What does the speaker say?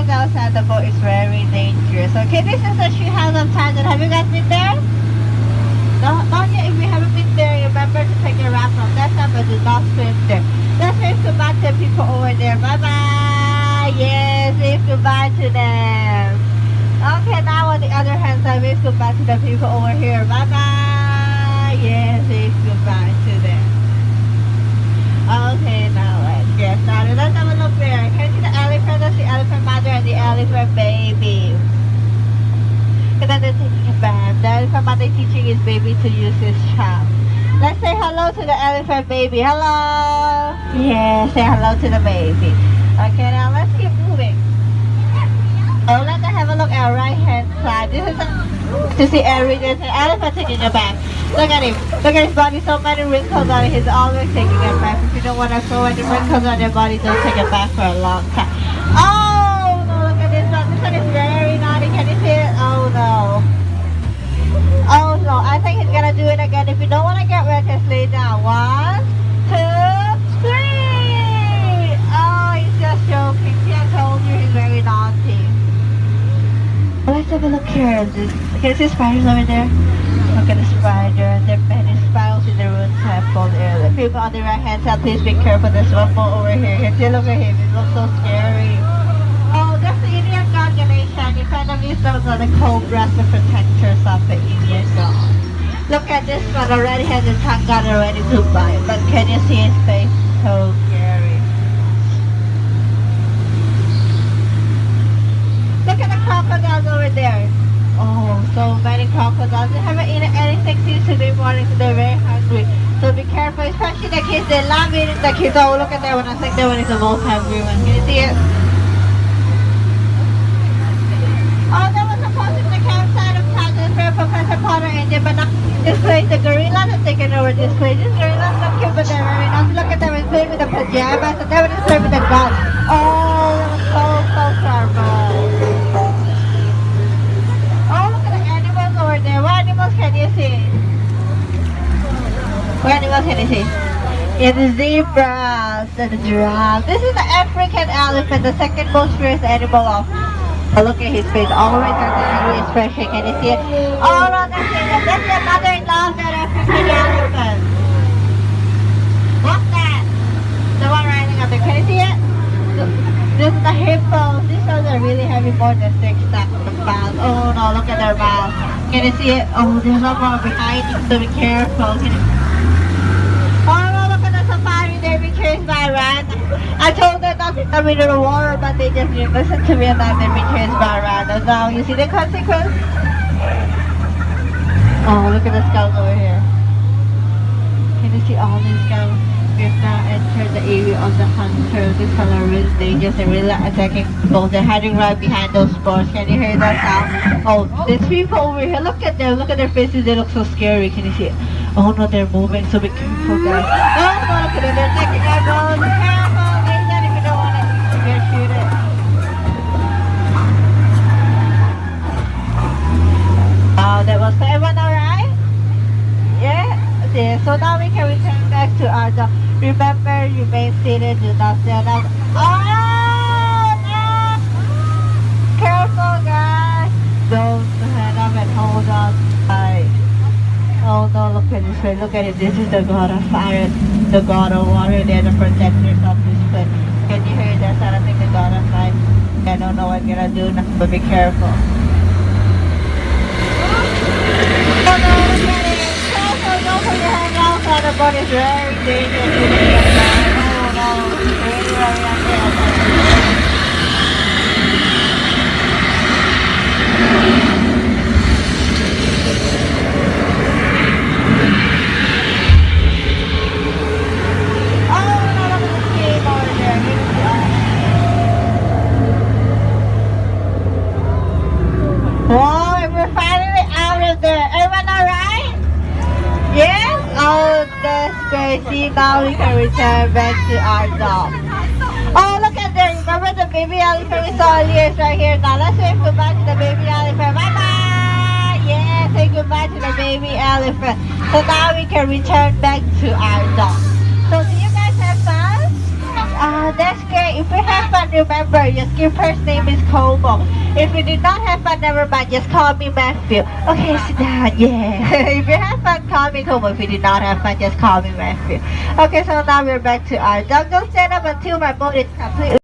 walk outside the boat is very dangerous. Okay, this is the tree house of Thailand. Have you guys been there? No, not yet. If you haven't been there, remember to take your wrap off. That's not, but do not swim there. Let's wave goodbye to the people over there. Bye bye. Yes, wave goodbye to them. Okay, now on the other hand side, wave goodbye to the people over here. Bye bye. Yes, wave goodbye to them. Okay, now let's get started. Let's have a look there. Can you see the elephant? That's the elephant mother and the elephant baby. And then they're taking a bath. The elephant mother is teaching his baby to use his child. Let's say hello to the elephant baby. Hello. Yeah, say hello to the baby. Okay, now let's keep moving. Oh, let's have a look at our right hand side. This is to see Eric. There's an elephant taking a bath. Look at him. Look at his body. So many wrinkles on it. He's always taking a bath. If you don't want to throw any wrinkles on your body, don't take a bath for a long time. Oh no! Look at this one. This one is very naughty. Can you see it? Oh no. Oh no. I think he's gonna do it again. If you don't want to get wet, just lay down. 1, 2, 3. Oh, he's just joking. See, I told you he's very naughty. Let's have a look here. Can you see spiders over there? Look at the spider. There are many spirals in the room temple there. The people on the right hand side, please be careful. There's one more over here. Can you look at him? He looks so scary. Oh, that's the Indian god Ganesha. In front of you, those are the cobras, the protectors of the Indian god. Look at this one. Already has his tongue gun ready to bite. But can you see his face? So scary. Look at the crocodiles over there. Oh, so many crocodiles. They haven't eaten anything since today morning, so they're very hungry. So be careful, especially the kids. They love eating the kids. Oh, look at that one. I think that one is the most hungry one. Can you see it? Oh, that was supposed to be the campsite of Thailand for Professor Potter and but now this place, the gorillas are taking over this place. These gorillas look cute, but they're very nice. Look at them, it's playing with the pajamas, and that one is playing with the gun. Oh, that was so charming. What animals can you see? What animals can you see? Yeah, the zebras and the giraffe. This is the African elephant, the second most fierce animal of. Oh, look at his face, always has an angry expression. Can you see it? Oh no, that's it. That's the mother-in-law of that African elephant. What's that? The one riding up there. Can you see it? This is the hippos. These ones are really heavy, more than 6 pounds. Oh no, look at their mouth. Can you see it? Oh, there's one more behind you, so be careful. Oh no, look at the safari. They're being chased by a rat. I told them not to come into the water, but they just didn't listen to me and now they're being chased by a rat. And now you see the consequence? Oh, look at the skulls over here. Can you see all these skulls? We've now entered the area of the hunter. These are really dangerous and really attacking people. They're hiding right behind those spores. Can you hear that sound? Oh, there's people over here. Look at them. Look at their faces. They look so scary. Can you see it? Oh no, they're moving. So be careful, guys. Oh no, look at them. They're taking our bones. Be careful. Get that if you don't want to get shoot it. Oh, that was everyone alright? Yeah? Okay, so now we can return back to our job. Remember, remain seated, do not stand up. Oh no! Careful, guys! Don't stand up and hold on tight. Oh no, look at this place. Look at it. This is the god of fire, the god of water. They're the protectors of this place. Can you hear that? I think the god of light. I don't know what I'm gonna do now, but be careful. Oh no, look at it! Careful, don't put your hand outside. The boat is very dangerous. Oh no, very, very unfair. Wow, we're finally out of there. Everyone alright? Yes? Oh, that's crazy. Now we can return back to our dog. Oh, look at there. Remember the baby elephant we saw earlier is right here. Now let's say goodbye to the baby elephant. Bye-bye. Yeah, say goodbye to the baby elephant. So now we can return back to our dog. So do you guys have fun? That's great. If you have fun, remember, just give first name is Como. If you did not have fun, never mind. Just call me Matthew. Okay, sit down. Yeah. If you have fun, call me Como. If you did not have fun, just call me Matthew. Okay, so now we're back to our jungle setup until my boat is completely